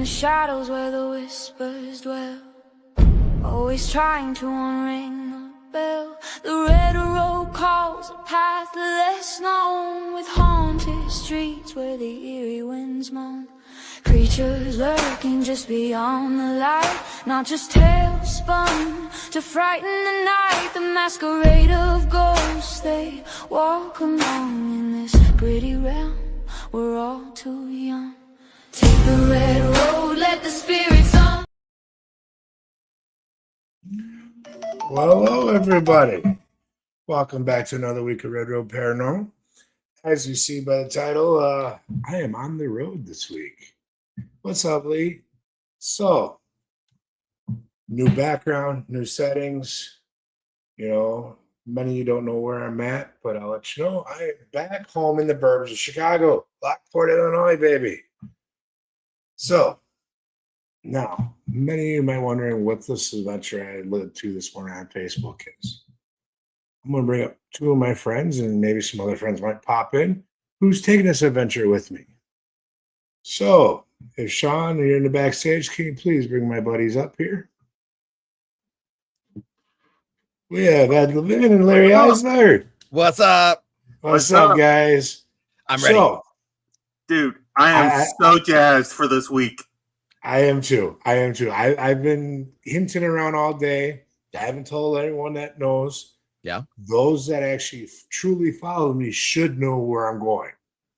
the shadows where the whispers dwell, always trying to unring the bell. The red road calls a path less known, with haunted streets where the eerie winds moan. Creatures lurking just beyond the light, not just tales spun to frighten the night. The masquerade of ghosts, they walk along in this gritty realm. We're all too young. Take the red road, let the spirits on. Well, hello, everybody. Welcome back to another week of Road Paranormal. As you see by the title, I am on the road this week. What's up, Lee? So, new background, new settings. You know, many of you don't know where I'm at, but I'll let you know. I am back home in the burbs of Chicago, Lockport, Illinois, baby. So, now, many of you might be wondering what this adventure I lived to this morning on Facebook is. I'm going to bring up two of my friends, and maybe some other friends might pop in, who's taking this adventure with me. So, if Sean, you're in the backstage, can you please bring my buddies up here? We have Ed Levin and Larry Eisler. What's up? What's up, guys? I'm ready. So, dude, I am so jazzed for this week. I am too. I've been hinting around all day. I haven't told anyone that knows. Yeah. Those that actually truly follow me should know where I'm going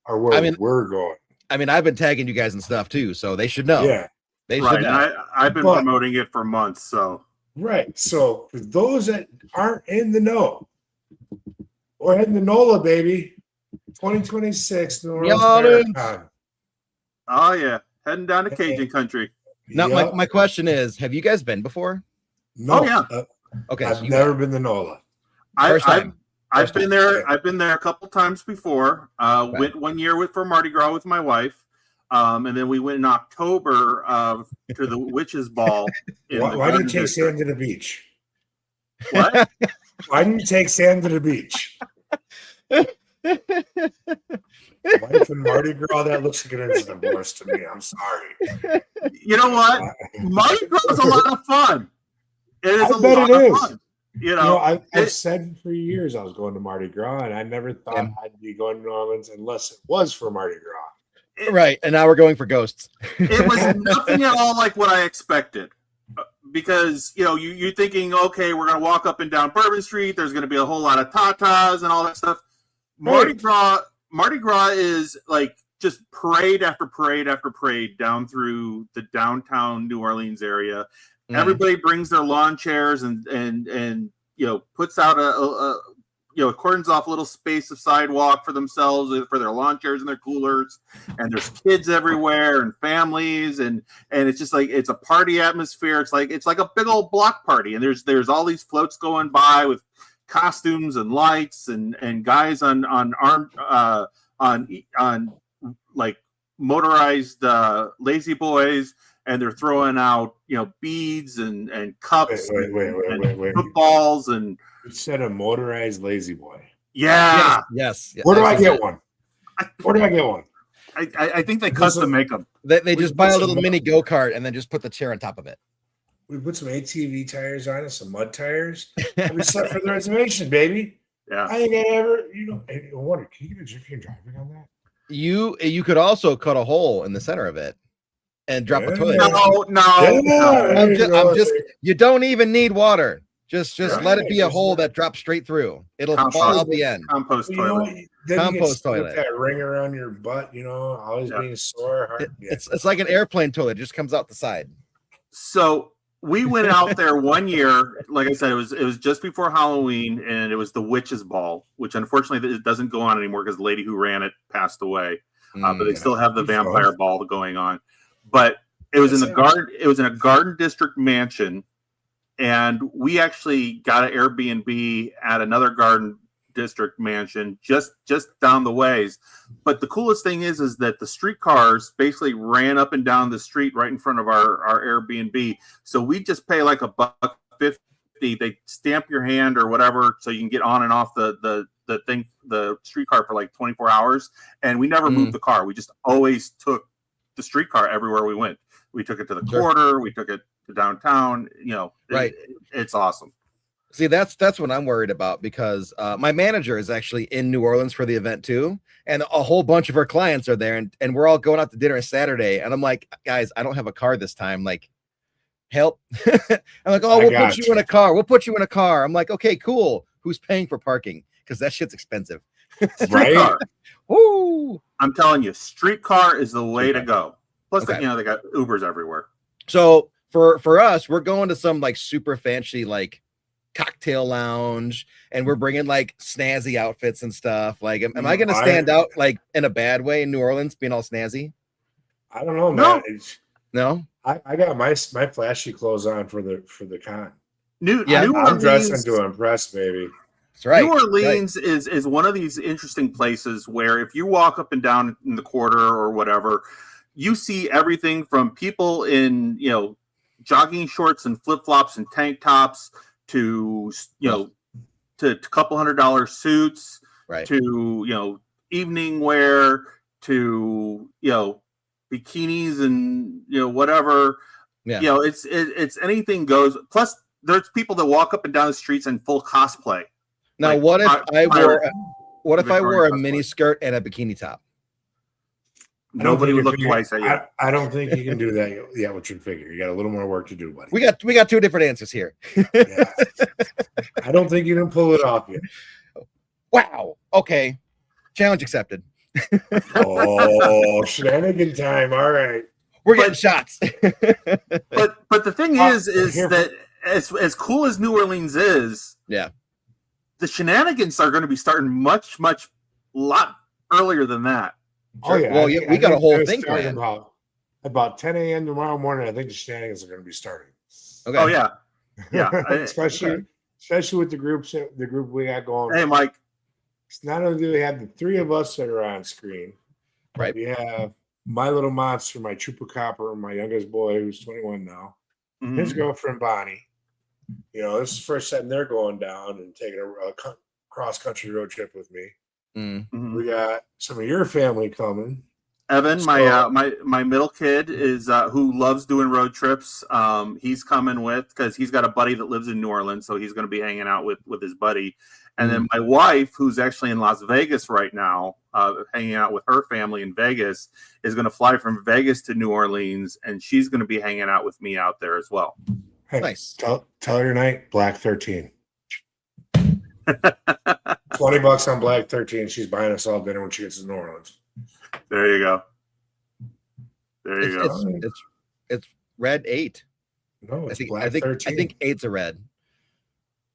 or where we're going. I mean, I've been tagging you guys and stuff too, so they should know. Yeah. They should know. I've been promoting it for months, so. Right. So for those that aren't in the know, we're heading to NOLA, baby. 2026. Marathon. Oh, yeah. Heading down to Cajun country. Now, my question is, have you guys been before? No. Oh, yeah. Okay. I've never been to NOLA. I've been there. I've been there a couple times before. Went 1 year for Mardi Gras with my wife, and then we went in October to the Witches Ball. Why didn't you take Sam to the beach? What? Why didn't you take Sam to the beach? Wife and Mardi Gras, that looks like an instant divorce to me. I'm sorry. You know what? Mardi Gras is a lot of fun. It is a lot of fun. You know, I've said for years I was going to Mardi Gras, and I never thought I'd be going to New Orleans unless it was for Mardi Gras. Right, and now we're going for ghosts. It was nothing at all like what I expected. Because, you know, you're thinking, okay, we're going to walk up and down Bourbon Street. There's going to be a whole lot of tatas and all that stuff. Mardi Gras is like just parade after parade after parade down through the downtown New Orleans area. Everybody brings their lawn chairs and you know, puts out cordons off a little space of sidewalk for themselves, for their lawn chairs and their coolers, and there's kids everywhere and families, and it's just like it's a party atmosphere. It's like a big old block party, and there's all these floats going by with costumes and lights and guys on like motorized lazy boys, and they're throwing out, you know, beads and cups and footballs. And you said a motorized lazy boy. Yeah. Yes. Where do I get one? I think they custom make them. They just buy a little mini go-kart and then just put the chair on top of it. We put some ATV tires on it, some mud tires. And we set for the reservation, baby. Yeah. I ain't ever, you know, I wonder, can you get a drinking and driving on that? You could also cut a hole in the center of it and drop a toilet. No. You don't even need water. Just let it be a hole that drops straight through. It'll fall out the end. Compost toilet. Compost toilet. That ring around your butt, you know, always being sore. It's like an airplane toilet. It just comes out the side. So we went out there 1 year. Like I said, it was just before Halloween, and it was the Witches Ball, which unfortunately it doesn't go on anymore because the lady who ran it passed away. But they still have the vampire ball going on. But it was in the garden. It was in a garden district mansion, and we actually got an Airbnb at another garden district mansion just down the ways. But the coolest thing is that the streetcars basically ran up and down the street right in front of our Airbnb. So we just pay like $1.50. They stamp your hand or whatever, so you can get on and off the streetcar for like 24 hours. And we never moved the car. We just always took the streetcar everywhere we went. We took it to the quarter. We took it to downtown. Right. It's awesome. See, that's what I'm worried about, because my manager is actually in New Orleans for the event too, and a whole bunch of our clients are there, and we're all going out to dinner Saturday, and I'm like, guys, I don't have a car this time, like, help. I'm like, oh, we'll put you in a car. We'll put you in a car. I'm like, okay, cool. Who's paying for parking? Because that shit's expensive. Right? Woo! I'm telling you, streetcar is the way to go. Plus, they got Ubers everywhere. So for us, we're going to some like super fancy like cocktail lounge, and we're bringing like snazzy outfits and stuff. Like, am I going to stand out like in a bad way in New Orleans, being all snazzy? I don't know, man. No. I got my flashy clothes on for the con. I'm dressing to impress, baby. That's right. New Orleans is one of these interesting places where if you walk up and down in the quarter or whatever, you see everything from people in jogging shorts and flip flops and tank tops to to a couple $100 suits, right, to evening wear, to bikinis and whatever. Yeah. It's anything goes. Plus, there's people that walk up and down the streets in full cosplay. Now, like, what if I wore a cosplay. mini skirt and a bikini top? Nobody would look twice at you. I don't think you can do that yet with your figure. You got a little more work to do, buddy. We got two different answers here. Yeah. I don't think you can pull it off yet. Wow. Okay. Challenge accepted. Oh, shenanigan time. All right. We're getting shots. but the thing is that as cool as New Orleans is, yeah, the shenanigans are going to be starting much lot earlier than that. Oh yeah. Well, we got a whole thing planned. About 10 a.m. tomorrow morning. I think the shenanigans are going to be starting. Okay. Oh yeah. especially with the group we got going. Hey, Mike. It's not only do we have the three of us that are on screen, right? We have my little monster, my chupacabra, my youngest boy, who's 21 now, his girlfriend Bonnie. This is the first time they're going down and taking a cross-country road trip with me. Mm-hmm. We got some of your family coming. Evan, my middle kid is who loves doing road trips. He's coming with because he's got a buddy that lives in New Orleans, so he's going to be hanging out with his buddy. And then my wife, who's actually in Las Vegas right now, hanging out with her family in Vegas, is going to fly from Vegas to New Orleans, and she's going to be hanging out with me out there as well. Hey, nice. Tell her tonight, Black 13. $20 on Black 13. She's buying us all dinner when she gets to New Orleans. There you go. It's red 8. No, it's Black 13. I think 8's a red.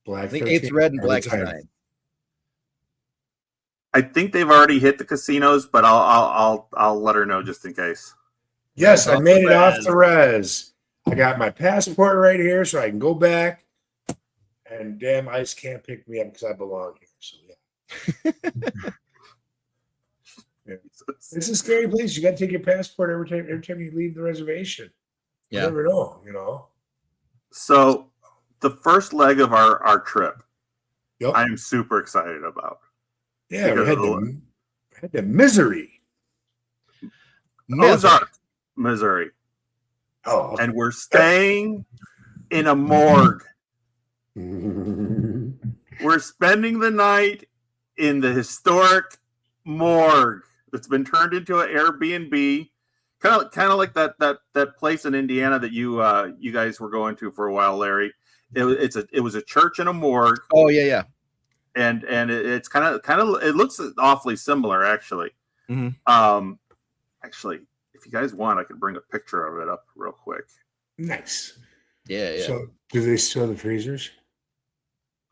Black. I think 8's red and Black is 9. I think they've already hit the casinos, but I'll let her know just in case. Yes, I made it off the res. I got my passport right here, so I can go back. And damn, ICE can't pick me up because I belong here. So yeah. It's a scary place. You got to take your passport every time you leave the reservation. Yeah. You never know. So the first leg of our trip, yep. I am super excited about. Yeah, we had the Misery. Ozark, Missouri. Oh. And we're staying in a morgue. We're spending the night in the historic morgue that's been turned into an Airbnb, kind of like that place in Indiana that you guys were going to for a while, Larry. It was a church and a morgue. Oh yeah. And it's kind of it looks awfully similar actually. Mm-hmm. Actually, if you guys want, I could bring a picture of it up real quick. Nice. Yeah. So do they still have the freezers?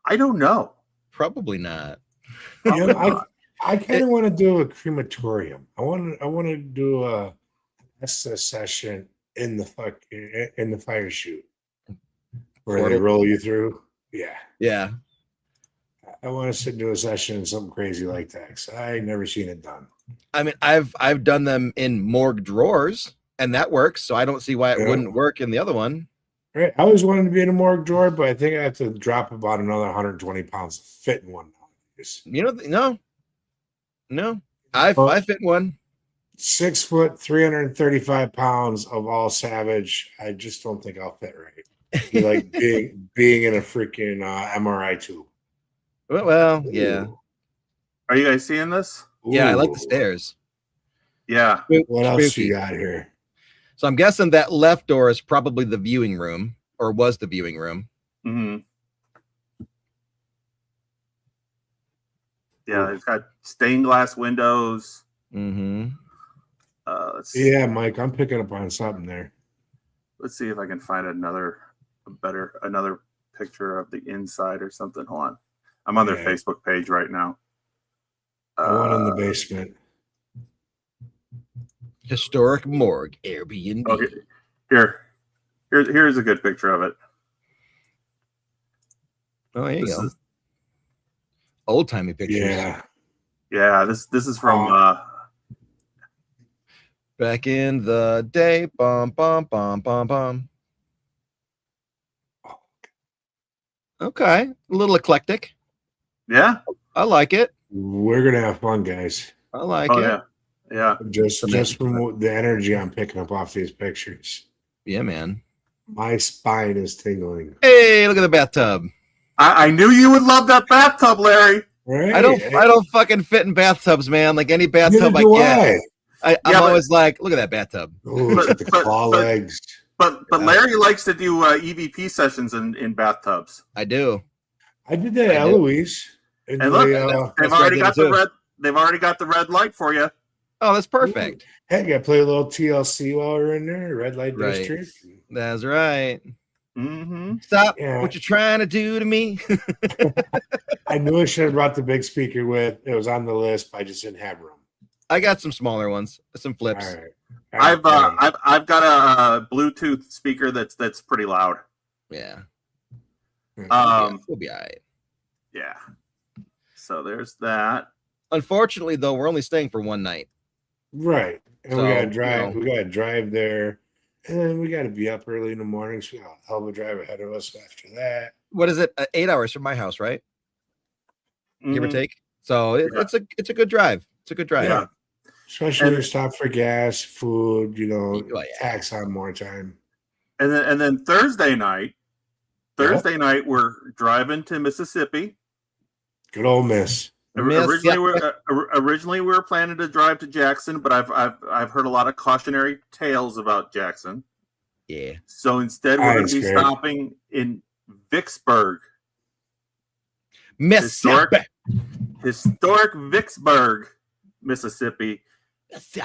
I don't know. Probably not. I kind of want to do a crematorium. I want to do a session in the fire chute where they roll you through. Yeah. I want to sit and do a session in something crazy like that. 'Cause I ain't never seen it done. I mean, I've done them in morgue drawers, and that works. So I don't see why it wouldn't work in the other one. Right. I always wanted to be in a morgue drawer, but I think I have to drop about another 120 pounds to fit in one. No. I fit in one. 6 foot, 335 pounds of all savage. I just don't think I'll fit right. Be like being in a freaking MRI tube. Well, yeah. Ooh. Are you guys seeing this? Yeah, I like the Ooh. stairs. Yeah. What else Spooky. you got here? So I'm guessing that left door is probably the viewing room, or was the viewing room. Mm-hmm. Yeah, it's got stained glass windows. Mm-hmm. Let's see. Yeah, Mike, I'm picking up on something there. Let's see if I can find another picture of the inside or something. Hold on. I'm on their Yeah. Facebook page right now. One in the basement. Historic morgue Airbnb. Okay. Here's a good picture of it. Oh, there you This go. is- Old timey pictures. Yeah. Yeah, this is from Back in the day. Bum bum bum bum bum. Okay, a little eclectic. yeah. I like it. We're gonna have fun, guys. I like Oh it. yeah. Yeah. Just from the energy I'm picking up off these pictures. Yeah, man. My spine is tingling. Hey, look at the bathtub. I knew you would love that bathtub, Larry. Right? I don't fucking fit in bathtubs, man. Like any bathtub Neither do I get. I'm Yeah, but- always like, look at that bathtub. Oh, look at the claw but- legs. But Yeah. Larry likes to do EVP sessions in bathtubs. I do. I did that at I do. Eloise. And look, That's they've what I already did got too. the red. They've already got the red light for you. Oh, that's perfect. Heck, I play a little TLC while we're in there. Red light Right. district. That's right. Mm-hmm. Stop Yeah. what you're trying to do to me. I knew I should have brought the big speaker with. It was on the list, but I just didn't have room. I got some smaller ones, some flips. All right. I've got a Bluetooth speaker that's pretty loud. Yeah. Um, We'll be all right. yeah. So there's that. Unfortunately, though, we're only staying for one night. Right. And So, we gotta drive. you know. We gotta drive there. And then we gotta be up early in the morning. So we got a hell of a drive ahead of us after that. What is it? 8 hours from my house, right? Give or Mhm. take. So Yeah. it's a good drive. It's a good drive. Yeah. Especially when you stop for gas, food, Oh, yeah. tax on more time. And then Thursday night. Thursday night we're driving to Mississippi. Good old miss. Originally we were planning to drive to Jackson, but I've heard a lot of cautionary tales about Jackson. Yeah. So instead, we're I going ain't to be scared. stopping in Vicksburg, Mississippi. historic Vicksburg, Mississippi,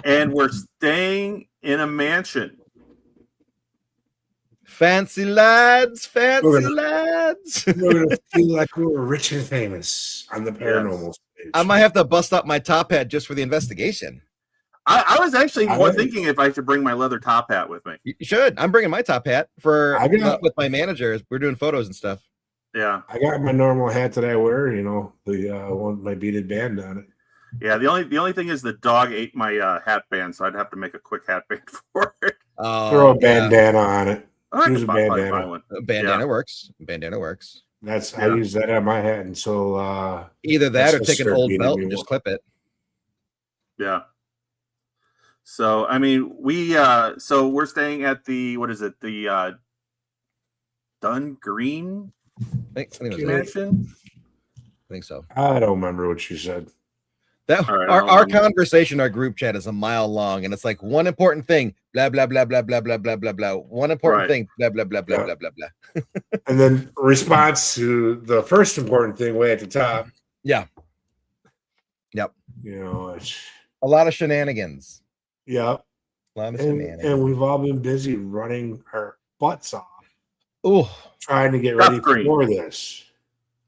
and we're staying in a mansion. Fancy lads, fancy We're gonna- lads. We're gonna feel like we were rich and famous on the paranormal stage. I might have to bust up my top hat just for the investigation. I was actually I more like- thinking if I should bring my leather top hat with me. You should. I'm bringing my top hat for I got- with my managers. We're doing photos and stuff. Yeah, I got my normal hat that I wear, the one with my beaded band on it. yeah. The only thing is the dog ate my hat band, so I'd have to make a quick hat band for it. Throw a Yeah. bandana on it. I Use could a probably bandana. find one. Bandana Yeah. works. Bandana works. I Yeah. use that on my hat until Either that or That's take an just old beating belt me and just more. clip it. Yeah. So I mean, so we're staying at the what is it? The Dun Green I think it was it. Mansion. I think so. I don't remember what you said. That All right, our conversation, our group chat is a mile long, and it's like one important thing, blah blah blah blah blah blah blah blah blah. One important Right. thing, blah blah blah blah Yeah. blah blah blah. And then response to the first important thing way at the top. Yeah. Yep. It's A lot of shenanigans. yeah. A lot of And shenanigans. we've all been busy running our butts off Oh, trying to get Duff ready Green. for this.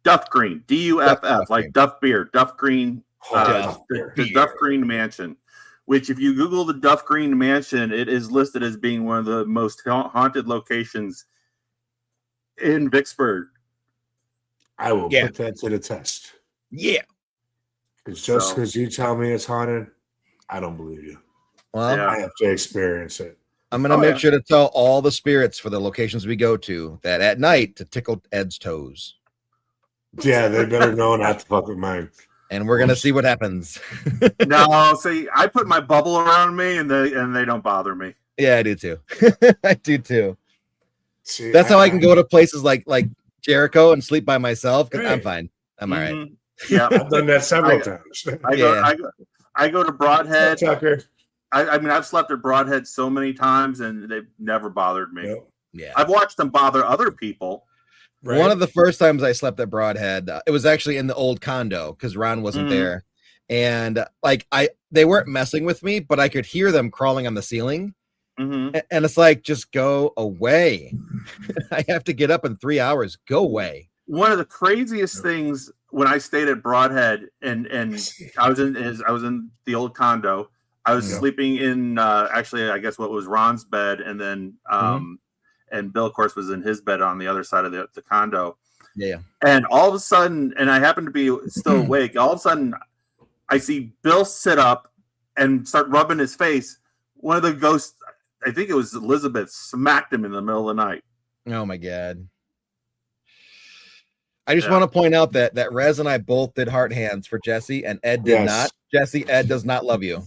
Duff Green, DUFF, Duff like Green. Duff Beer, Duff Green, Duff the Beer. Duff Green Mansion. Which, if you Google the Duff Green Mansion, it is listed as being one of the most haunted locations in Vicksburg. I will Yeah. put that to the test. yeah. It's just So- because you tell me it's haunted, I don't believe you. Well, Yeah. I have to experience it. I'm gonna Oh, make yeah. sure to tell all the spirits for the locations we go to that at night to tickle Ed's toes. Yeah, they better know not to fuck with mine. and we're gonna see what happens. No, see, I put my bubble around me, and they don't bother me. Yeah, I do too. I do too. See, That's how I can go to places like Jericho and sleep by myself. Right. I'm fine. I'm all right. Yeah, I've done that several times. I go to Broadhead. Tucker. I mean, I've slept at Broadhead so many times, and they've never bothered me. Yep. Yeah. I've watched them bother other people. Right. One of the first times I slept at Broadhead, it was actually in the old condo because Ron wasn't there, and like they weren't messing with me, but I could hear them crawling on the ceiling, and it's like, just go away. I have to get up in 3 hours. Go away. One of the craziest things when I stayed at Broadhead, and I was in the old condo. I was sleeping in actually, I guess what was Ron's bed, and then and Bill, of course, was in his bed on the other side of the condo. Yeah. And all of a sudden, and I happened to be still awake. All of a sudden, I see Bill sit up and start rubbing his face. One of the ghosts, I think it was Elizabeth, smacked him in the middle of the night. Oh my God. I just want to point out that Rez and I both did heart hands for Jesse, and Ed did not. Jesse, Ed does not love you.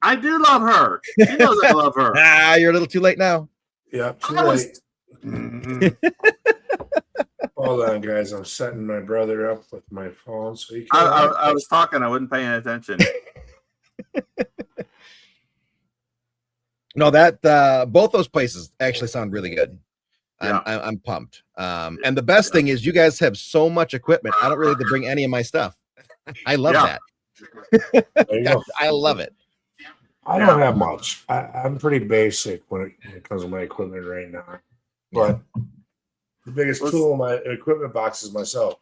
I do love her. She knows I love her. You're a little too late now. Yeah, too late. Hold on, guys. I'm setting my brother up with my phone, so he can. I was talking. I wasn't paying attention. No, that both those places actually sound really good. Yeah. I'm pumped. And the best thing is, you guys have so much equipment. I don't really have to bring any of my stuff. I love that. I love it. I don't have much. I'm pretty basic when it comes to my equipment right now. But the biggest tool in my equipment box is myself.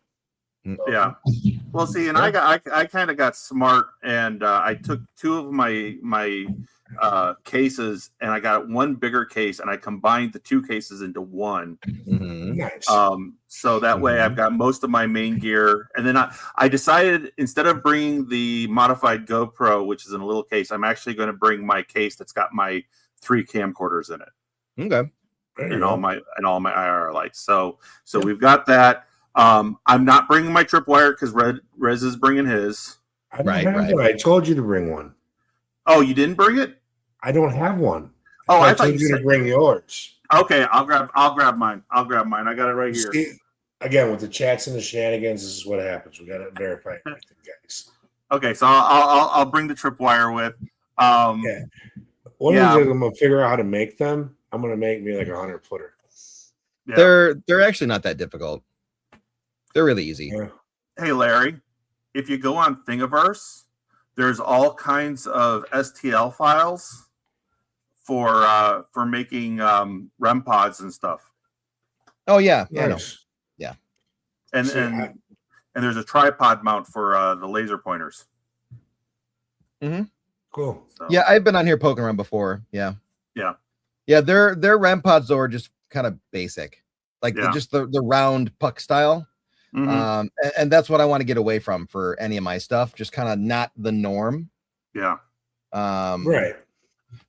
Yeah. Well, see, and I kind of got smart, and I took two of my cases, and I got one bigger case, and I combined the two cases into one. Nice. So that way I've got most of my main gear. And then I decided, instead of bringing the modified GoPro, which is in a little case, I'm actually going to bring my case that's got my 3 camcorders in it. Okay. And all my IR lights. So we've got that. I'm not bringing my tripwire because Rez is bringing his. I don't have one. I told you to bring one. Oh, you didn't bring it? I don't have one. Oh, I told you to bring yours. Okay, I'll grab mine. I got it right here. See, again, with the chats and the shenanigans, this is what happens. We got to verify everything, guys. Okay, so I'll bring the tripwire with. One of these, I'm gonna figure out how to make them. I'm gonna make me like a 100-footer. Yeah. They're actually not that difficult. They're really easy. Yeah. Hey, Larry, if you go on Thingiverse, there's all kinds of STL files for making REM pods and stuff. Oh yeah, nice. Yeah. And there's a tripod mount for the laser pointers. Cool. So, yeah, I've been on here poking around before. Yeah. Their REM pods though are just kind of basic, like just the round puck style. And that's what I want to get away from for any of my stuff. Just kind of not the norm. Yeah. Right.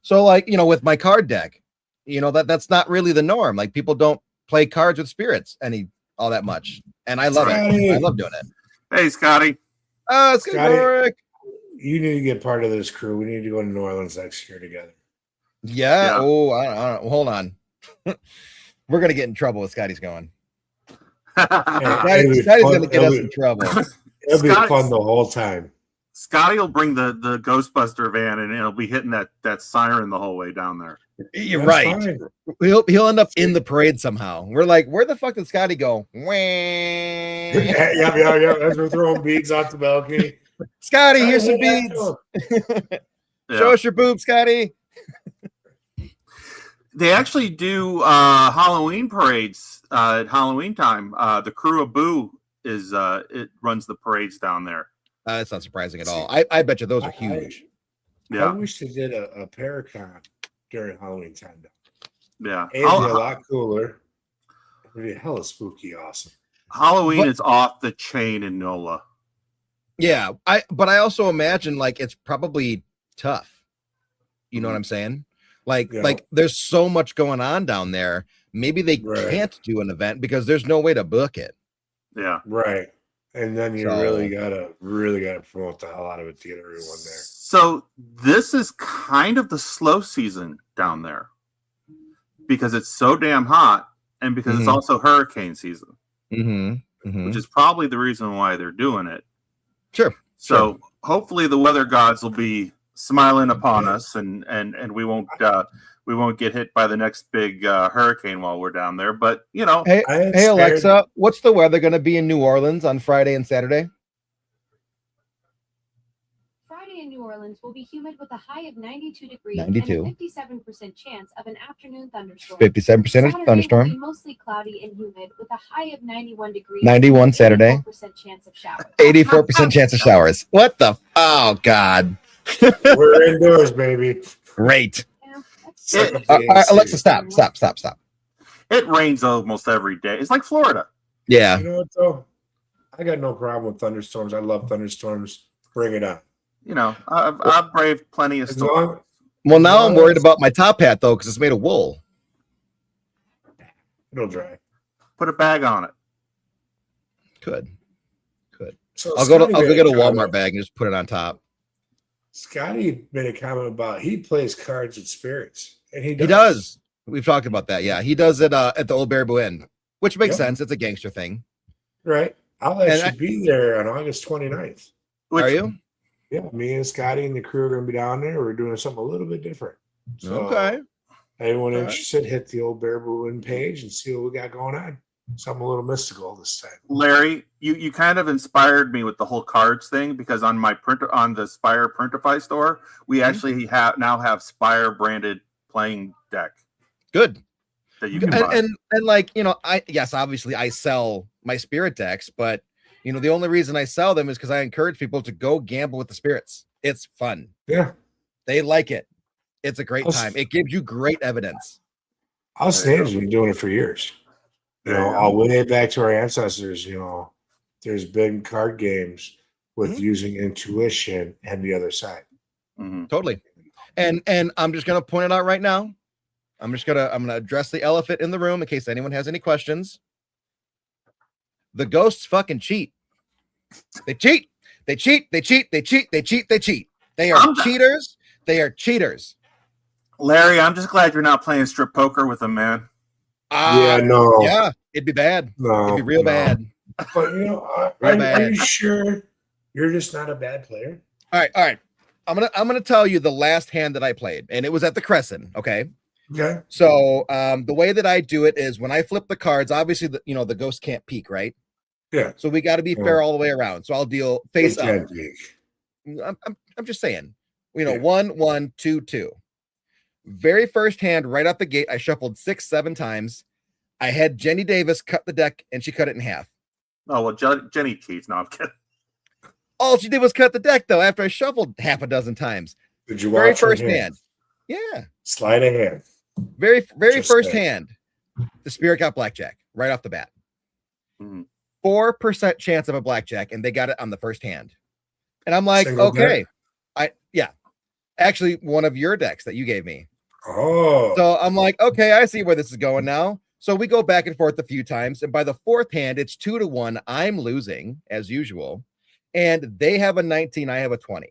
So like, with my card deck, that's not really the norm. Like, people don't play cards with spirits all that much. And I love it. I love doing it. Hey, Scotty. Scotty. You need to get part of this crew. We need to go to New Orleans next year together. Yeah. Oh, I don't know. Hold on. We're going to get in trouble with Scotty's going. Scotty's going to get us in trouble. It'll be fun the whole time. Scotty will bring the Ghostbuster van, and it'll be hitting that siren the whole way down there. You're right. He'll end up in the parade somehow. We're like, where the fuck did Scotty go? Yeah. As we're throwing beads off the balcony. Scotty, here's some beads. Show us your boobs, Scotty. They actually do Halloween parades at Halloween time. The crew of Boo it runs the parades down there. That's not surprising at all. I bet you those are huge. I wish they did a Paracon during Halloween time. Yeah, it'd be a lot cooler. It'd be hella spooky, awesome. Halloween is off the chain in NOLA. Yeah, but I also imagine like it's probably tough. You know what I'm saying? Like there's so much going on down there. Maybe they can't do an event because there's no way to book it. Yeah. Right. And then you So- really gotta promote the hell out of it to get everyone there. So this is kind of the slow season down there because it's so damn hot and because it's also hurricane season, which is probably the reason why they're doing it. Sure. So hopefully the weather gods will be smiling upon us and we won't get hit by the next big hurricane while we're down there. But you know, Hey Alexa, what's the weather going to be in New Orleans on Friday and Saturday? Friday in New Orleans will be humid with a high of 92 degrees 92. and a 57% chance of an afternoon thunderstorm. 57% Saturday thunderstorm. will be mostly cloudy and humid with a high of 91 degrees. 91 and Saturday. 84% chance of showers. 84% chance of showers. What the? Oh God. We're indoors, baby. Great. Yeah, that's Alexa, stop. it rains almost every day. It's like Florida. Yeah. You know what though? I got no problem with thunderstorms. I love thunderstorms. Bring it on. You know, I've braved plenty of As storms. long, Well, now I'm worried about my top hat though, because it's made of wool. it'll dry. Put a bag on it. Good. So I'll go Scotty get a made Walmart comment. bag and just put it on top. Scotty made a comment about he plays cards with spirits, and he does. He does. We've talked about that. Yeah, he does it at the Old Baraboo Inn, which makes Yep. sense. It's a gangster thing. Right. I'll And actually be there on August 29th. Which, Are you? Yeah, me and Scotty and the crew are going to be down there. We're doing something a little bit different. So, Okay. anyone All right. interested, hit the Old Baraboo Inn page and see what we got going on. Something a little mystical this time. Larry, you kind of inspired me with the whole cards thing because on my on the Spire Printify store, we actually now have Spire branded playing deck Good. that you can buy. And like, you know, obviously I sell my spirit decks, but you know, the only reason I sell them is because I encourage people to go gamble with the spirits. It's fun. Yeah. They like it. It's a great I'll time. It gives you great evidence. Us There you Names have been doing it for years. You There know, you go. all way back to our ancestors, you know, there's been card games with Mhm. using intuition and the other side. Mhm. Totally. And I'm just gonna point it out right now. I'm gonna address the elephant in the room in case anyone has any questions. The ghosts fucking cheat. They cheat. They are I'm not- cheaters. They are cheaters. Larry, I'm just glad you're not playing strip poker with them, man. No. Yeah, it'd be bad. No. It'd be real no. bad. But, you know, are bad. you sure you're just not a bad player? All right. I'm gonna tell you the last hand that I played, and it was at the Crescent. Okay. Okay. So the way that I do it is when I flip the cards, obviously the ghost can't peek, right? Yeah. So we got to be fair all the way around. So I'll deal face They up. can peek. I'm just saying, you know, Yeah. 1, 1, 2, 2. Very first hand, right out the gate, I shuffled 6, 7 times. I had Jenny Davis cut the deck, and she cut it in half. Oh well, Jenny cheats. No, I'm kidding. All she did was cut the deck, though. After I shuffled half a dozen times, Did you very watch her first hand? hand, yeah, Slide a hand. very Just first saying. hand, the spirit got blackjack right off the bat. Mhm. 4% chance of a blackjack, and they got it on the first hand. And I'm like, Single okay, actually one of your decks that you gave me. Oh. So I'm like, okay, I see where this is going now. So we go back and forth a few times, and by the fourth hand, it's 2-1. I'm losing as usual, and they have a 19, I have a 20.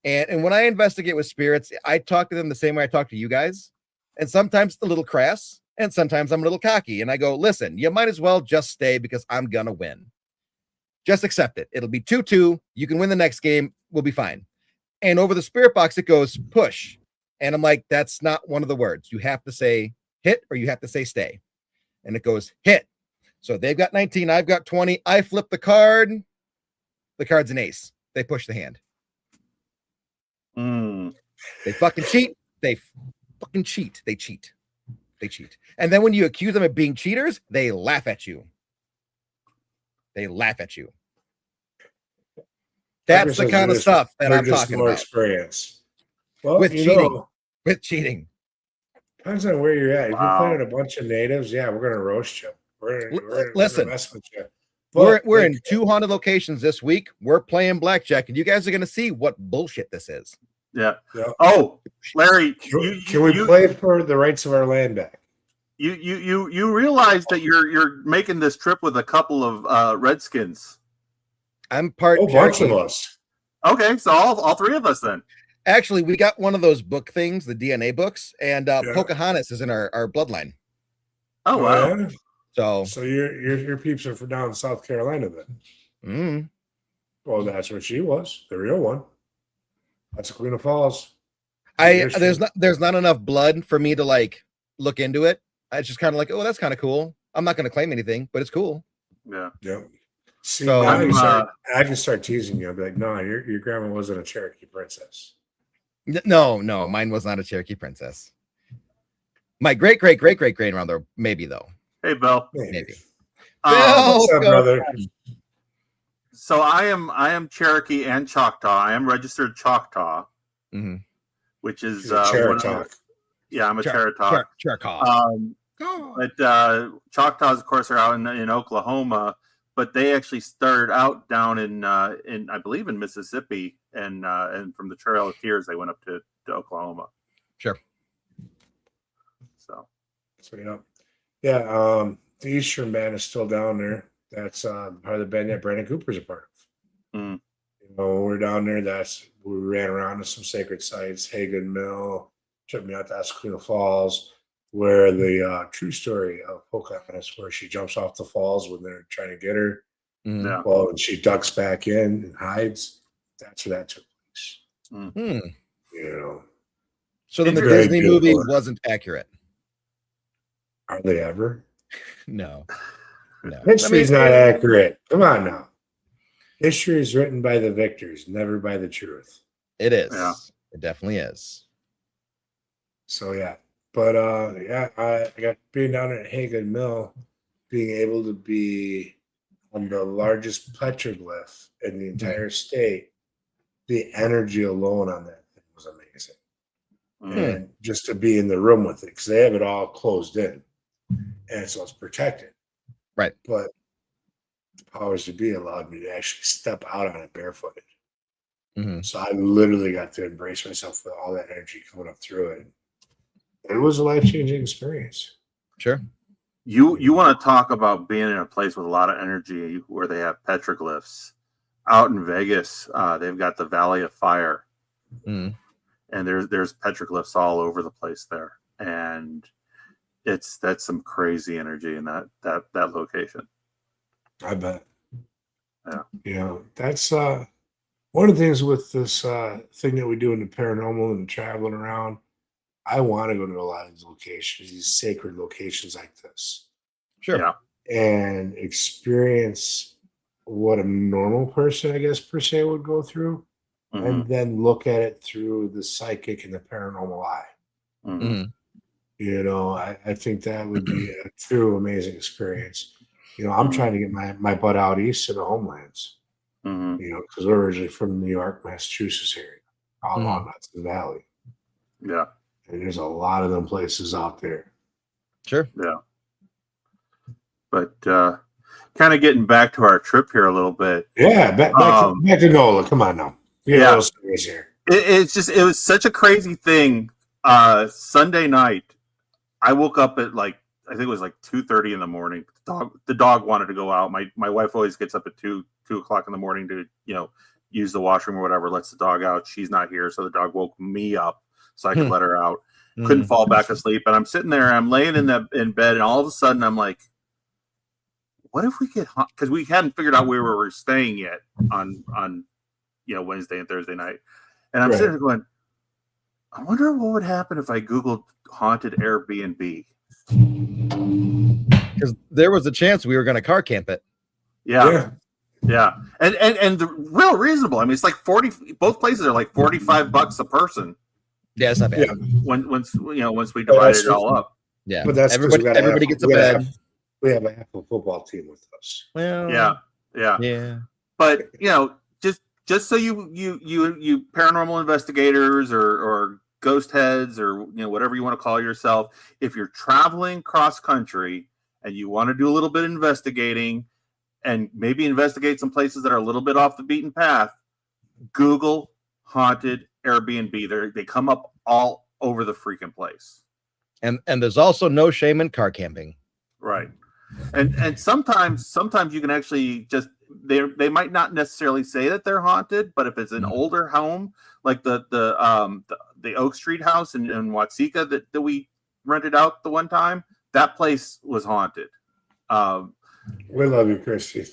And when I investigate with spirits, I talk to them the same way I talk to you guys, and sometimes it's a little crass, and sometimes I'm a little cocky, and I go, listen, you might as well just stay because I'm gonna win. Just accept it. It'll be 2-2. You can win the next game. We'll be fine. And over the spirit box, it goes push. And I'm like, that's not one of the words. You have to say hit or you have to say stay. And it goes hit. So they've got 19. I've got 20. I flip the card. The card's an ace. They push the hand. Mm. They fucking cheat. They fucking cheat. They cheat. They cheat. And then when you accuse them of being cheaters, they laugh at you. They laugh at you. That's the kind of stuff that I'm talking more about experience. Well, with you cheating. know, with cheating. depends on where you're at. If Wow. you're playing a bunch of natives, yeah, we're gonna roast you. We're gonna Listen, mess with you. We're But, in 2 haunted locations this week. We're playing blackjack, and you guys are going to see what bullshit this is. Yeah. Yeah. Oh, Larry, Can we play for the rights of our land back? You realize that you're making this trip with a couple of Redskins. I'm part A bunch of Cherokee. us. Okay, so all three of us then. Actually, we got one of those book things, the DNA books, and Yeah. Pocahontas is in our bloodline. Oh wow. Yeah? So, So your peeps are from down in South Carolina then. Well, that's where she was, the real one. That's Queen of Falls. there's not enough blood for me to like look into it. It's just kind of like, oh, that's kind of cool. I'm not going to claim anything, but it's cool. Yeah. Yep. See, So, now I'm, I can start teasing you. I'll be like, no, your grandma wasn't a Cherokee princess. No, mine was not a Cherokee princess. My great grandmother, maybe though. Hey, Bill. Maybe. What's up, brother? So I am Cherokee and Choctaw. I am registered Choctaw, which is He's a Cherokee. Yeah, I'm a Cherokee. But Choctaws, of course, are out in Oklahoma, but they actually started out down in I believe in Mississippi, and from the Trail of Tears they went up to Oklahoma. Sure. So yeah. The Eastern Band is still down there. That's part of the band that Brandon Cooper's a part of. Mm. You know, when we're down there, we ran around to some sacred sites, Hagen Mill, took me out to Asquith Falls, where the true story of Pocahontas, where she jumps off the falls when they're trying to get her. Yeah. Well, and she ducks back in and hides. That's where that took place. You know. So then the Very Disney beautiful. movie wasn't accurate. Are they ever? No. History's not accurate. Come on now. History is written by the victors, never by the truth. It is. Yeah. It definitely is. So yeah. But I got being down at Hagen Mill, being able to be on the largest petroglyph in the entire state. The energy alone on that thing was amazing. And just to be in the room with it, because they have it all closed in. And so it's protected. Right. But the powers to be allowed me to actually step out on it barefooted. So I literally got to embrace myself with all that energy coming up through it. It was a life-changing experience. Sure. You want to talk about being in a place with a lot of energy where they have petroglyphs. Out in Vegas, they've got the Valley of Fire. And there's petroglyphs all over the place there. And that's some crazy energy in that location. I bet. Yeah. You know, that's one of the things with this thing that we do in the paranormal and traveling around. I want to go to a lot of these locations, these sacred locations like this. Sure. Yeah. And experience what a normal person, I guess, per se, would go through. And then look at it through the psychic and the paranormal eye. You know, I think that would be a true amazing experience. You know, I'm trying to get my butt out east to the homelands. You know, because we're originally from New York, Massachusetts area, all along Hudson Valley. Yeah. And there's a lot of them places out there. Sure. Yeah. But kind of getting back to our trip here a little bit. Yeah, back to NOLA. Come on now. Yeah. Here. It was such a crazy thing. Sunday night, I woke up at I think it was 2:30 in the morning. The dog wanted to go out. My wife always gets up at 2 o'clock in the morning to use the washroom or whatever, lets the dog out. She's not here, so the dog woke me up so I could let her out. Couldn't fall back asleep, and I'm sitting there. I'm laying in bed, and all of a sudden I'm like, "What if we get hot?" Because we hadn't figured out where we were staying yet on Wednesday and Thursday night, and I'm sitting there going, "I wonder what would happen if I Googled haunted Airbnb." Because there was a chance we were going to car camp it. Yeah. And the real reasonable. I mean, it's like 40. Both places are like $45 a person. Yeah, it's not bad. Yeah. Once we divided it all up. Yeah, but that's everybody gets a bed. We have a half a football team with us. Well, yeah. But just so you paranormal investigators or ghost heads or whatever you want to call yourself, if you're traveling cross country and you want to do a little bit of investigating and maybe investigate some places that are a little bit off the beaten path, Google haunted Airbnb. They come up all over the freaking place. And there's also no shame in car camping. Right. And sometimes you can actually just they might not necessarily say that they're haunted, but if it's an older home, like the Oak Street house in Watsika that we rented out the one time, that place was haunted. We love you, Christy.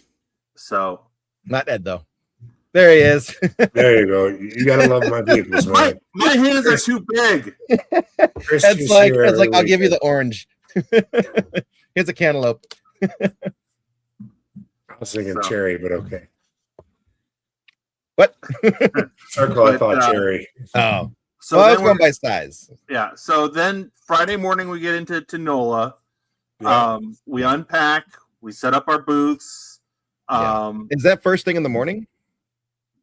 So Not Ed though. There he is. There you go. You gotta love my peoples, man. my hands are too big. Christy's It's here every like I'll give you weekend. the orange. Here's a cantaloupe. I was thinking So. cherry, but okay. What? Circle, I thought cherry. Oh, So well, I was then going by size. yeah. So then Friday morning we get into NOLA. Yeah. We unpack. We set up our booths. Is that first thing in the morning?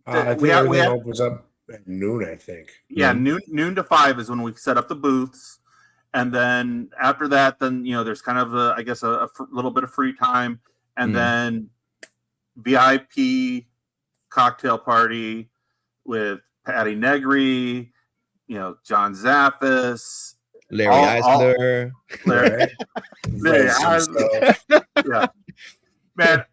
I think we everything have- opens up at noon, I think. Yeah, noon to 5 is when we set up the booths, and then after that, then there's kind of a little bit of free time, and then VIP cocktail party with Patty Negri, John Zaffis, Larry all- Eisler. Larry, Larry Friends Eisler. Yeah, man,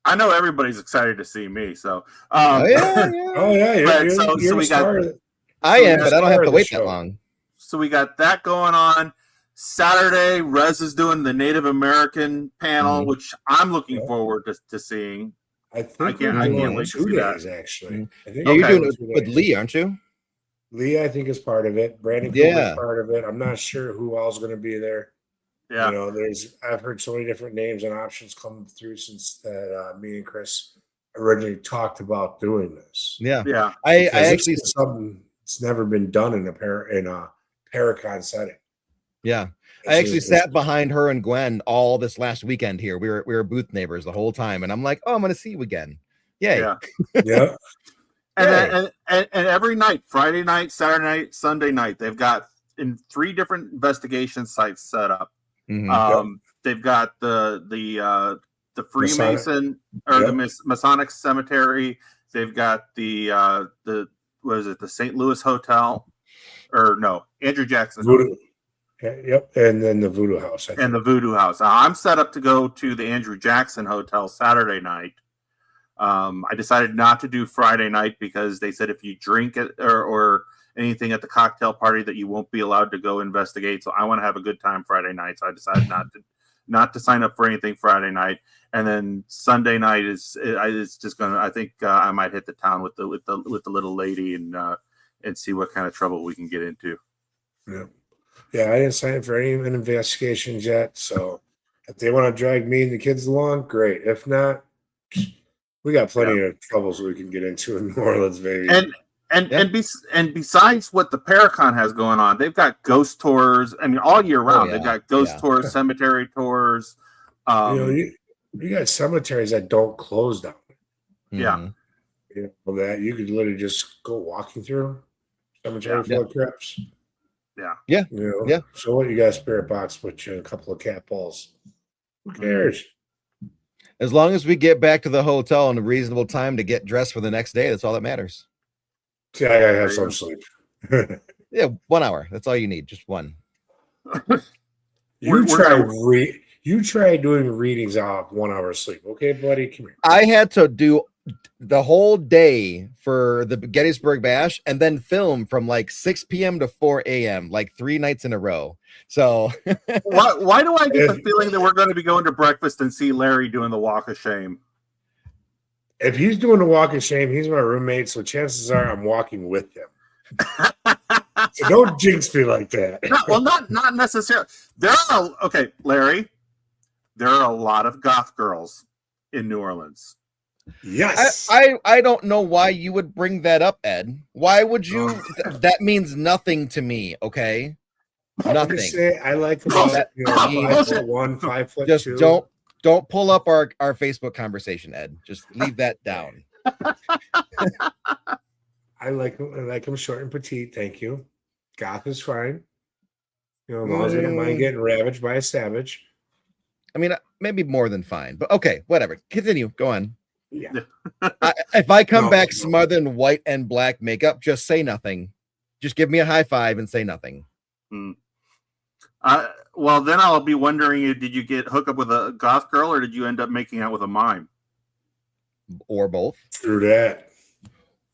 I know everybody's excited to see me. So, Oh yeah. Oh yeah, But you're so the we got- star of the- I am, but I don't have star to of the wait that show. long. So we got that going on. Saturday, Rez is doing the Native American panel, which I'm looking forward to seeing. I think can't- we're I doing can't wait to 2 see that. days actually. I think Yeah, you're Okay. doing it with Lee, aren't you? Lee, I think, is part of it. Brandon Yeah. Cooper's part of it. I'm not sure who else is going to be there. Yeah, I've heard so many different names and options come through since that me and Chris originally talked about doing this. Yeah. yeah. I Because this actually, is something that's never been done in a Paracon setting. yeah, I This actually is- sat behind her and Gwen all this last weekend here. We were booth neighbors the whole time, and I'm like, oh, I'm going to see you again. Yay. Yeah. Yeah. And every night, Friday night, Saturday night, Sunday night, they've got in 3 different investigation sites set up. Mhm. They've got the Freemason or the Masonic Cemetery. They've got the St. Louis Hotel, or no, Andrew Jackson Voodoo. Yep. And then the Voodoo House. I and the Voodoo House. I'm set up to go to the Andrew Jackson Hotel Saturday night. I decided not to do Friday night because they said if you drink it or anything at the cocktail party that you won't be allowed to go investigate. So I want to have a good time Friday night. So I decided not to sign up for anything Friday night. And then Sunday night is just gonna. I think I might hit the town with the little lady and see what kind of trouble we can get into. Yeah. Yeah, I didn't sign up for any investigations yet. So if they want to drag me and the kids along, great. If not, we got plenty of troubles we can get into in New Orleans, baby. And besides what the Paracon has going on, they've got ghost tours. I mean, all year round, they've got ghost tours, cemetery tours. You got cemeteries that don't close down. Yeah. That you could literally just go walking through cemetery full of crypts. Yeah. So what, you got a spirit box with you and a couple of cat balls. Who cares? As long as we get back to the hotel in a reasonable time to get dressed for the next day, that's all that matters. See, I gotta have some sleep. Yeah, 1 hour. That's all you need. Just one. You try doing readings off 1 hour of sleep. Okay, buddy? Come here. I had to do the whole day for the Gettysburg Bash and then film from like 6 p.m. to 4 a.m. like 3 nights in a row. So why do I get the feeling that we're going to be going to breakfast and see Larry doing the walk of shame? If he's doing the walk of shame, he's my roommate, so chances are I'm walking with him. So don't jinx me like that. Not necessarily. Larry, there are a lot of goth girls in New Orleans. Yes. I don't know why you would bring that up, Ed. Why would you? That means nothing to me. Okay, nothing. I like about 5'1", 5'2". Just don't pull up our Facebook conversation, Ed. Just leave that down. I like him short and petite. Thank you. Goth is fine. As long as I don't mind getting ravaged by a savage. I mean, maybe more than fine, but okay, whatever. Continue. Go on. Yeah. If I come back smothered in white and black makeup, just say nothing. Just give me a high five and say nothing. Well, then I'll be wondering, did you get hooked up with a goth girl or did you end up making out with a mime? or both. Through that.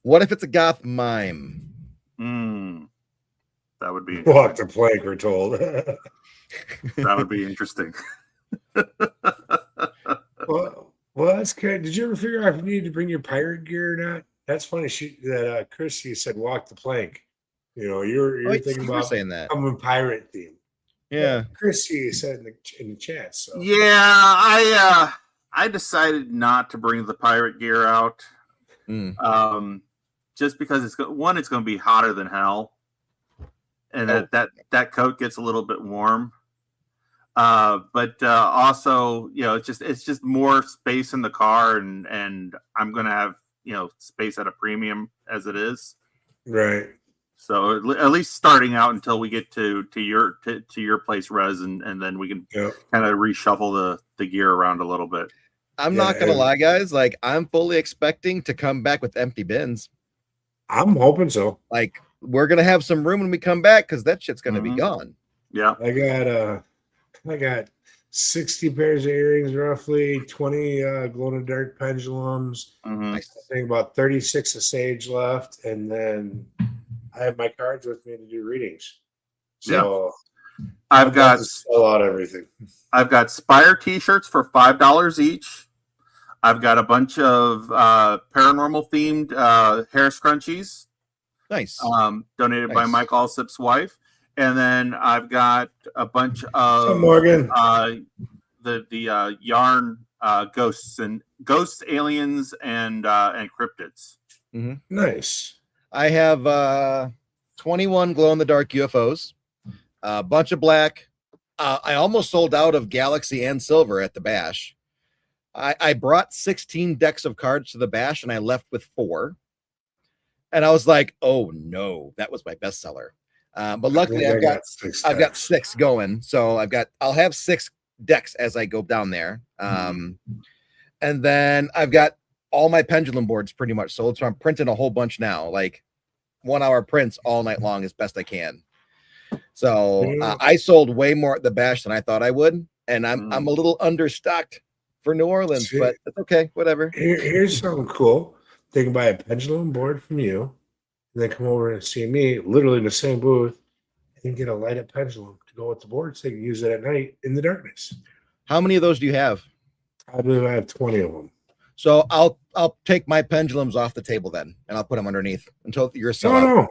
What if it's a goth mime? That would be Walk the plank, we're told. that would be interesting. Well, that's good. Did you ever figure out if you needed to bring your pirate gear or not? That's funny. Chrissy said walk the plank. You're thinking you were about saying that. I'm a pirate theme. Yeah. Chrissy said in the chat. So Yeah, I decided not to bring the pirate gear out. Just because it's going to be hotter than hell, and that coat gets a little bit warm. But also, it's just more space in the car, and I'm going to have space at a premium as it is. Right. So at least starting out until we get to your place, Rez, and then we can kind of reshuffle the gear around a little bit. I'm not gonna lie, guys. Like, I'm fully expecting to come back with empty bins. I'm hoping so. Like, we're gonna have some room when we come back because that shit's gonna be gone. Yeah. I got 60 pairs of earrings, roughly 20 glow-in-the-dark pendulums. I think about 36 of sage left, and then I have my cards with me to do readings. So I've got to sell out everything. I've got Spire t-shirts for $5 each. I've got a bunch of paranormal themed hair scrunchies. Nice. Donated by Mike Allsip's wife. And then I've got a bunch of Morgan. The yarn ghosts, aliens, and cryptids. Nice. I have 21 glow-in-the-dark UFOs, a bunch of black. I almost sold out of Galaxy and Silver at the Bash. I brought 16 decks of cards to the Bash, and I left with 4. And I was like, oh, no, that was my bestseller. But luckily, I've got 6 going. So I'll have 6 decks as I go down there. And then I've got all my pendulum boards pretty much sold. So I'm printing a whole bunch now, like 1-hour prints all night long as best I can. So I sold way more at the Bash than I thought I would. And I'm a little understocked for New Orleans, but it's okay, whatever. Here's something cool. They can buy a pendulum board from you, and then come over and see me, literally in the same booth, and get a light-up pendulum to go with the board, so they can use it at night in the darkness. How many of those do you have? I believe I have 20 of them. So I'll take my pendulums off the table then, and I'll put them underneath until you're selling.